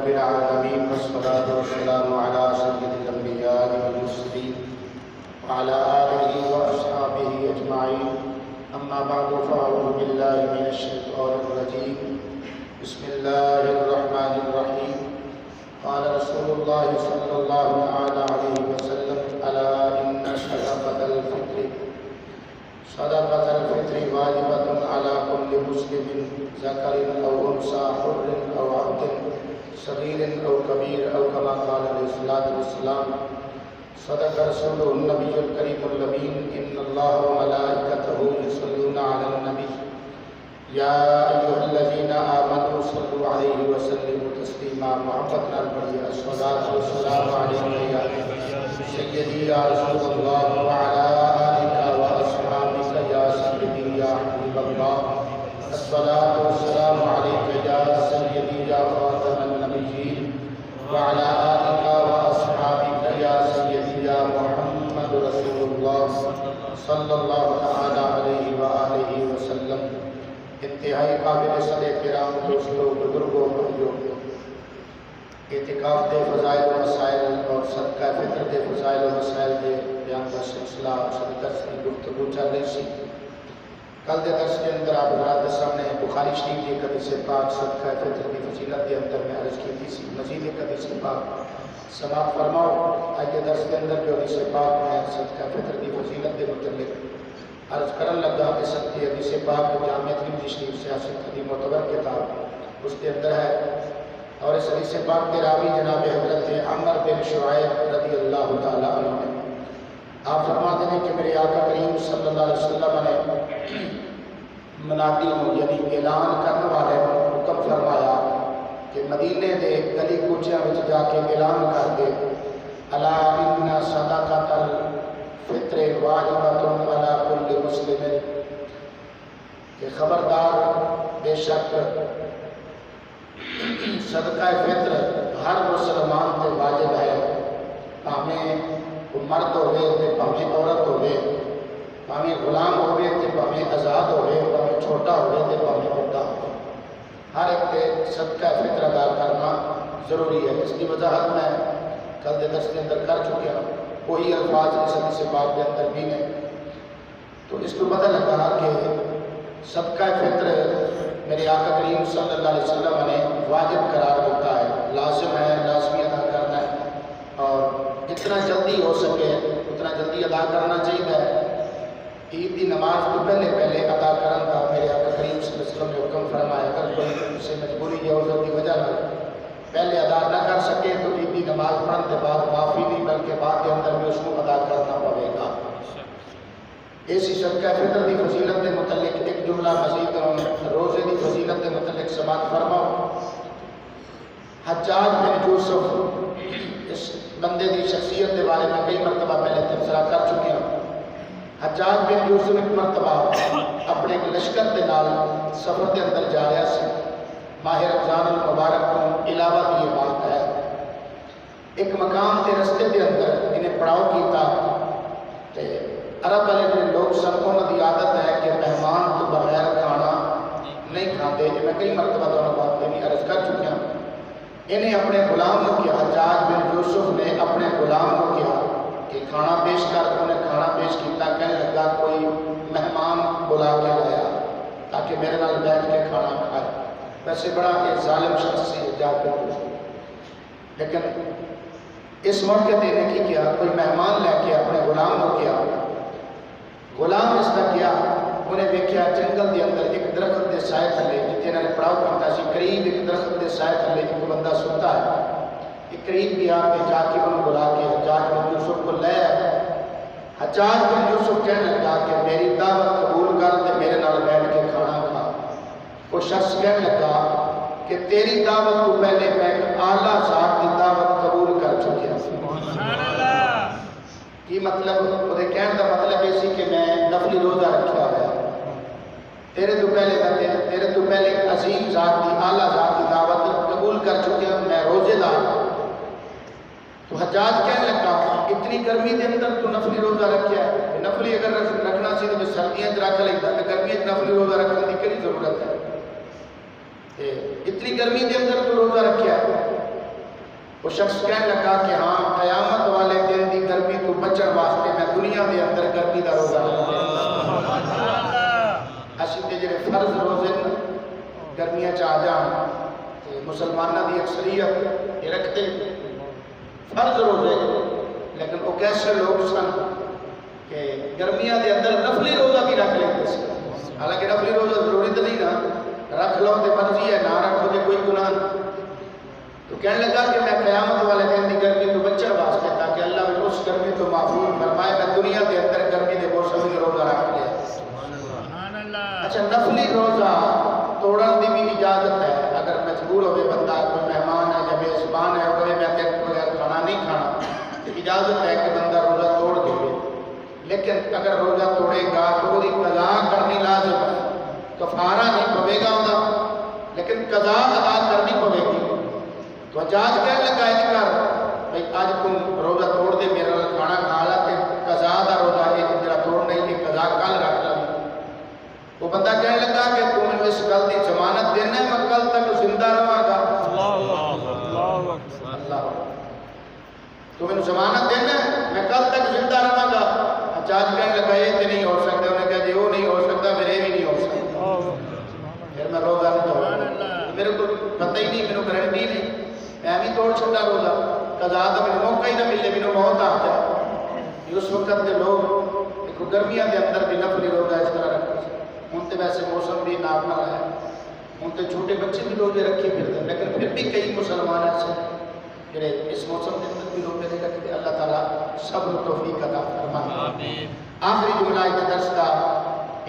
رب العالمين والصلاة والسلام على سيد الأنبياء والمرسلين وعلى آله وأصحابه أجمعين أما بعد فأعوذ بالله من الشيطان الرجيم بسم الله الرحمن الرحيم قال رسول الله صلى الله عليه وسلم ألا إن صدقة الفطر واجبة على كل مسلم ذكر أو أنثى حر أو عبد صغير أو كبير أو كما قال عليه الصلاة والسلام صدق رسوله النبي الكريم الأمين إن الله وملائكته يصلون على النبي يا أيها الذين آمنوا صلوا عليه وسلموا تسليما محمد البرية الصلاة والسلام عليك يا سيدي يا رسول الله وعلى آلك وأصحابك يا سيدي يا حبيب الله الصلاة والسلام عليك يا سيدي يا خاتم النبيين وعلى آلك وأصحابك يا سيدي يا محمد رسول الله صلی اللہ تعالی علیہ وآلہ وسلم۔ انتہائی قابل صد احترام دوستوں، بزرگوں، بھائیوں، اعتکاف دے فضائل و مسائل اور صدقہ فطر دے فضائل و مسائل دے بیان کا سلسلہ درس کی گفتگو چل رہی سی۔ کل دے درس کے اندر آپ حضرات کے سامنے بخاری شریف کی حدیث پاک صدقہ فطر کی فضیلت کے اندر میں عرض کی تھی، مزید ایک حدیث پاک سماعت فرماؤ۔ آج کے درس کے اندر جو حدیث پاک میں صدقہ فطر کی فضیلت کے متعلق عرض کرن لگا کہ سب کی حدیث پاک جامع ترمذی شریف سیاست کی معتبر کتاب اس کے اندر ہے، اور اس حدیث پاک کے راوی جناب حضرت عمر بن شعیب رضی اللہ تعالیٰ عنہ ہیں۔ آپ فرماتے ہیں کہ میرے آقا کریم صلی اللہ علیہ وسلم نے منادیوں یعنی اعلان کرنے والے کو حکم فرمایا کہ مدینے دے گلی کوچیاں وچ جا کے اعلان کر دے الا ان صدقۃ الفطر واجبۃ علی کل مسلم، کہ خبردار بے شک صدقہ فطر ہر مسلمان تے واجب ہے، پاویں مرد ہوئے تے پاویں عورت ہوئے، پاویں غلام ہوئے تے پاویں آزاد ہوئے، پاویں چھوٹا ہوئے تے پاویں بڑا ہوئے، ہر ایک تے صدقہ فطر ادا کرنا ضروری ہے۔ اس کی وضاحت میں کل دے درس کے اندر کر چکا ہوں، وہی الفاظ اس حدیث پاک کے اندر بھی ہیں، تو اس کو پتہ لگا کہ صدقہ فطر میرے آقا کریم صلی اللہ علیہ وسلم نے واجب قرار دیتا ہے، لازم ہے، لازمی ادا کرنا ہے، اور جتنا جلدی ہو سکے اتنا جلدی ادا کرنا چاہیے۔ عید کی نماز تو پہلے ادا کرنا تھا، میرے آقا کریم صلی اللہ علیہ وسلم نے حکم فرمایا اگر کوئی اسے مجبوری یا عذر کی وجہ نہ پہلے ادا نہ کر سکے تو عید کی نماز پڑھنے کے بعد معافی نہیں بلکہ بعد کے اندر بھی اس کو ادا کرنا پڑے گا۔ اسی صدقہ فطر کی فضیلت کے متعلق ایک جملہ مزید روزے کی فضیلت کے متعلق سماعت فرماؤ۔ حجاج بن یوسف، اس بندے کی شخصیت کے بارے میں کئی مرتبہ پہلے تبصرہ کر چکے ہیں۔ حجاج بن یوسف ایک مرتبہ اپنے ایک لشکر کے نال سفر کے اندر جا رہا سی، ماہ رمضان المبارک کو علاوہ یہ بات ہے، ایک مقام کے رستے کے اندر انہیں پڑاؤ کیتا تے عرب والے جو لوگ سن انہوں کی عادت ہے کہ مہمان تو بغیر کھانا نہیں کھاتے، میں کئی مرتبہ دونوں بات بھی عرض کر چکا ہوں۔ انہیں اپنے غلام کو کیا، حجاج بن یوسف نے اپنے غلام کو کیا کہ کھانا پیش کر، انہیں کھانا پیش کیتا، کہنے لگا کوئی مہمان بلا کے لایا تاکہ میرے نال بیٹھ کے کھانا کھائے۔ ویسے بڑا ایک ظالم شخص سے حجاج بن یوسف، لیکن اس موقع تے نے کی کیا، کوئی مہمان لے کے اپنے غلام کو کیا، غلام اس کا کیا، انہیں دیکھا جنگل کے اندر ایک درخت کے سائے تھلے جتنے انہوں نے پڑاؤ کرتا سی، قریب ایک درخت کے سائے تھلے ایک بندہ سنتا ہے، ایک قریب گیا کہ جا کے انہوں بلا کے حجاج بن یوسف کو لے آئے۔ حجاج بن یوسف کہنے لگا کہ میری دعوت قبول کر تے میرے نال بیٹھ کے کھانا کھا۔ وہ شخص کہنے لگا کہ تیری دعوت کو پہلے میں ایک اعلیٰ ذات کی دعوت قبول کر چکیا۔ کی مطلب وہ کہنے کا مطلب یہ سی کہ میں نفلی روزہ رکھا ہوا، تیرے تو پہلے ایک عظیم ذات کی اعلیٰ ذات کی دعوت قبول کر چکے ہیں، میں روزے دار ہوں۔ تو حجاج کہنے لگا اتنی گرمی کے اندر تو نفلی روزہ رکھا ہے، نفلی اگر رکھنا سی تو سردیاں رکھ لیتا، گرمی نفلی روزہ رکھنے کی کیا ضرورت ہے؟ اتنی گرمی کے اندر تو روزہ رکھا ہے، وہ شخص کہنے لگا کہ ہاں قیامت والے دن دی گرمی تو بچن واسطے میں دنیا دے اندر گرمی دا روزہ رکھتے اسی تے جڑے فرض روزے گرمیاں چ آ جان مسلمانوں دی اکثریت یہ رکھتے فرض روزے، لیکن وہ کیسے لوگ سن کہ گرمیاں دے اندر نفلی روزہ بھی رکھ لیتے ہیں۔ حالانکہ نفلی روزہ ضروری تو نہیں نا، رکھ لو تو مرضی ہے، نہ رکھو تو کوئی گناہ نہیں۔ تو کہنے لگا کہ میں قیامت والے دن دی گرمی تو بچن واسطے تاکہ اللہ میں اس گرمی تو محفوظ فرمائے، میں دنیا دے اندر گرمی دے موسم میں روزہ رکھ لیا۔ اچھا، نفلی روزہ توڑن دی بھی اجازت ہے، اگر مجبور ہوئے بندہ، کوئی مہمان ہے یا میزبان ہے، کوئی میں تیرے بغیر کھانا نہیں کھانا، تو اجازت ہے کہ بندہ روزہ توڑ دے۔ لیکن اگر روزہ توڑے گا تو وہ قضا کرنی لازم ہے، کفارہ نہیں پوے گا ہوگا، لیکن قضا ادا کرنی پوے گی۔ تو حجاج کہنے لگا کر بھائی آج تم روزہ توڑ دے، میرا کھانا کھا لا، تے قضا دا روزہ ہے جڑا توڑ نہیں، یہ قضا کل رکھ لا۔ وہ بندہ کہنے لگا کہ تم نے اس گل دی ضمانت دینا ہے میں کل تک زندہ رہاں گا؟ اللہ تم نے ضمانت دینا ہے میں کل تک زندہ رہاں گا؟ حجاج کہنے لگا یہ تو نہیں ہو سکتا۔ انہوں نے کہا جی وہ نہیں ہو سکتا، پھر یہ بھی نہیں ہو سکتا، پھر میں روزہ نہیں توڑا، میرے کو پتہ ہی نہیں، میرے کو گارنٹی نہیں، میں بھی توڑ چھوڑا روزہ، قضا تو میرے موقع ہی نہ ملے، میرے موت آ جائے۔ اس وقت کے لوگ گرمیاں کے اندر بھی نفلی روزہ اس طرح رکھتے ہیں۔ ہوں تو ویسے موسم بھی نارمل ہے، ہوں تو چھوٹے بچے بھی روزے رکھے پھرتے ہیں، لیکن پھر بھی کئی مسلمان ایسے ہیں جڑے اس موسم کے اندر بھی روزے نہیں رکھتے۔ اللہ تعالیٰ صبر و توفیق عطا فرمائے۔ آخری جملہ اس درس کا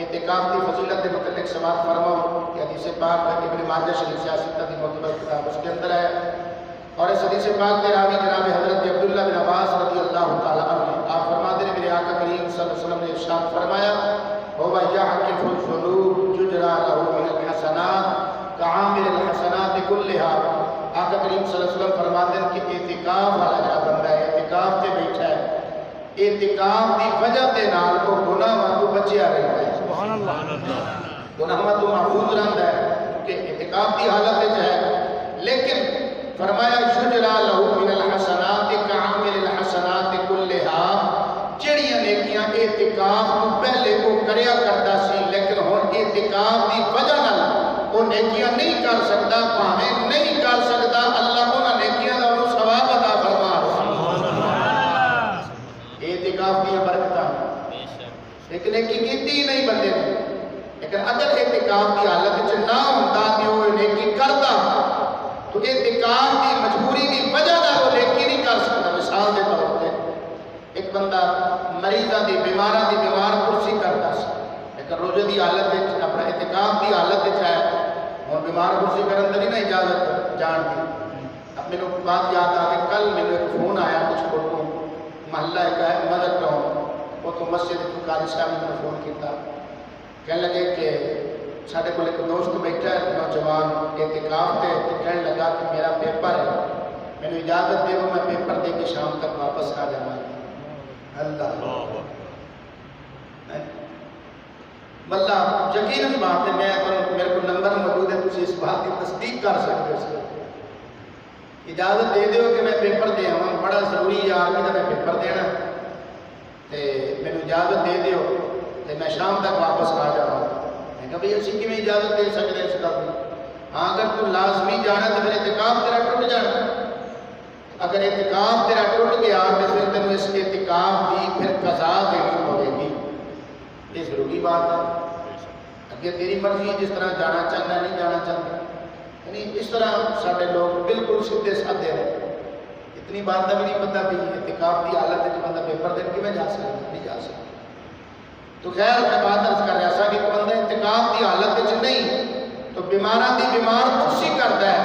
اعتکاف کی فضیلت کے متعلق سماعت فرماؤ کہ حدیث پاک ہے ابن ماجہ شریف سیاست کی معتبر کتاب اس کے اندر ہے، اور اس حدیث پاک کے راوی جناب حضرت عبداللہ بن عباس رضی اللہ تعالیٰ عنہ، آپ فرماتے ہیں میرے آقا کریم صلی اللہ علیہ وسلم نے ارشاد فرمایا هو يعكف الذنوب يجرى له من الحسنات كعامل الحسنات كلها۔ آقا کریم صلی اللہ علیہ وسلم فرماتے ہیں کہ اعتکاف والا جڑا بندہ ہے اعتکاف سے بیٹھا ہے، اعتکاف کی وجہ کے نال وہ گناہ تو بچیا رہتا ہے، سبحان اللہ، گناہ تو محفوظ رہتا ہے کیونکہ اعتکاف کی حالت ہے۔ لیکن فرمایا یجرى له من الحسنات كعامل الحسنات كلها، جڑیاں نیکیاں اعتکاف تو پہلے وہ کریا کرتا سی، لیکن ہن اعتکاف کی وجہ نال وہ نیکیاں نہیں کر سکتا، پاویں نہیں کر سکتا، اللہ انہاں نیکیاں دا انہوں ثواب عطا فرما۔ اعتکاف کی برکتاں ایک نیکی کیتی ہی نہیں بندے نے، لیکن اگر اعتکاف کی حالت وچ نہ ہوندا تے وہ نیکی کرتا تو اعتکاف کی مجبوری کی وجہ نال وہ نیکی نہیں کر سکتا۔ مثال دے طور پہ ایک بندہ مریضاں دی بیماراں دی بیمار کرسی کرتا سی، لیکن روزے دی حالت وچ اپنا اعتکاف دی حالت وچ ہے، ہن بیمار کرسی کرن دی نہیں اجازت جان دی۔ اب میرے کو بات یاد آ کہ کل میرے ایک فون آیا کچھ کو محلہ ایک ہے مدد ٹاؤن، وہ تو مسجد قاری صاحب نے فون کیتا، کہنے لگے کہ ساڈے کول ایک دوست بیٹھا ہے نوجوان اعتکاف تے، کہنے لگا کہ میرا پیپر ہے، میرے اجازت دے میں پیپر دے کے شام تک واپس آ جاؤں۔ اللہ بلہ یقیناً بات ہے، میرے کو نمبر موجود ہے، تسی اس بات کی تصدیق کر سکتے ہو، اجازت دے دیو کہ میں پیپر دے آؤں، بڑا ضروری ہے آرمی کا میں پیپر دینا، تے میرے اجازت دے دیو تے میں شام تک واپس آ جاؤں۔ میں کہا بھئی اسی کی میں اجازت دے سکتے ہیں اس کا؟ ہاں اگر تو لازمی جانا تو پھر اعتکاف تیرا ٹوٹ جانا، اگر اعتکاف تیرا ٹوٹ گیا تو پھر تینوں اس اعتکاف کی پھر قضا دینی پڑے گی، یہ ضروری بات ہے۔ اگر تیری مرضی جس طرح جانا چاہنا نہیں جانا چاہتا، یعنی اس طرح سارے لوگ بالکل سیدھے سادے رہے، اتنی بات کا بھی نہیں پتا بھی اعتکاف کی حالت ہے بندہ پیپر دے کے میں جا سکتا نہیں جا سکتا۔ تو خیر میں بات عرض کر رہا سا کہ بندہ اعتکاف کی حالت نہیں تو بیماراں دی بیمار کرسی کرتا ہے،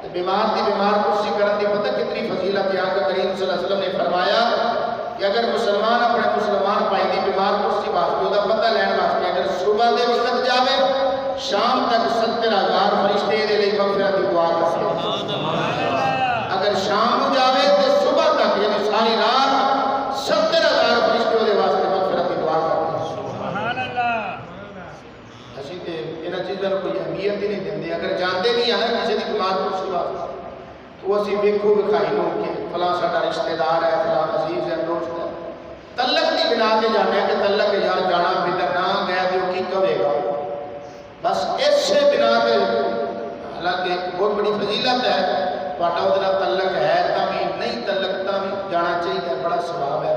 تو بیمار دی بیمار کرسی کرن دی پتہ کتنی فضیلت ہے۔ آقا کریم صلی اللہ علیہ وسلم نے فرمایا کہ اگر مسلمان اپنے مسلمان بھائی دی بیمار کرسی واسطے دا پتہ لین واسطے اگر صبح دے وقت جاوے شام تک 70,000 فرشتے دے لئی مغفرت دی دعا کرتے ہیں۔ اگر شام کو جاوے تو صبح تک یعنی ساری رات 70,000 فرشتے دے واسطے مغفرت دی دعا کرتے ہیں۔ سبحان اللہ۔ اسی تے انہاں چیزاں کوئی اہمیت ہی نہیں دیندے، اگر جانتے بھی ہیں نا کسی دی بیمار کرسی واسطے تو وہ اسی ویکھو وکھائی نو کہ فلاں ساڈا رشتہ دار ہے، فلاں عزیز ہے، دوست ہے، تلک کی بنا کے جانے کہ تلک یار جانا پھر نہ گیا تو کی کہے گا، بس اسے بنا کے حالانکہ بہت بڑی فضیلت ہے واٹا ادھر تلک ہے تامی نہیں تلک تامی جانا چاہیے، بڑا ثواب ہے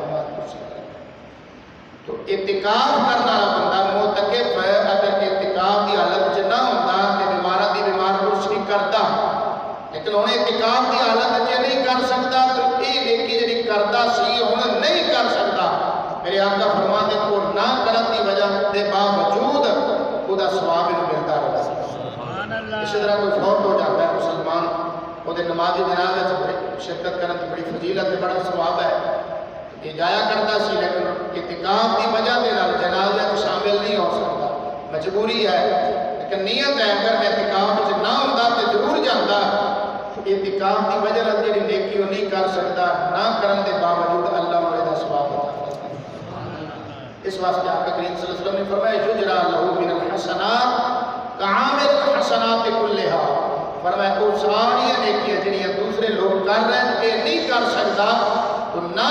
تو اعتکاف کرنا بندہ معتکف ہے اگر اعتکاف کی حالت چ نہ ہوتا کہ بیمارہ دی بیمار کچھ نہیں کرتا، لیکن ہوں اعتکاف کی حالت چ نہیں کر سکتا تو یہ نیکی جی کرتا سی ہوں نہیں کر سکتا، میرے آقا فرما دے کو نہ کرن دی وجہ دے باوجود وہ ثواب انہوں ملتا رہا۔ اسی طرح کوئی فوت ہو جاتا ہے مسلمان وہ نمازی جنازہ شرکت کرنے کی بڑی فضیلت ہے، بڑا ثواب ہے، یہ جایا کرتا سی لیکن اعتکاف کی وجہ دے نال جنازے کو شامل نہیں ہو سکتا، مجبوری ہے، لیکن نیت ہے اگر میں اعتکاف نہ ہوتا تو ضرور جاتا، اعتکاف کی وجہ نال جڑی نیکی وہ نہیں کر سکتا، نہ کرن دے باوجود اللہ انہیں دا ثواب عطا فرمائے۔ اس واسطے آقا کریم صلی اللہ علیہ وسلم نے فرمایا یجرا لہو من الحسنات کعامل الحسنات کلھا، فرمایا وہ ساری نیکیاں جنہیں دوسرے لوگ کر رہے ہیں کہ نہیں کر سکتا تو نہ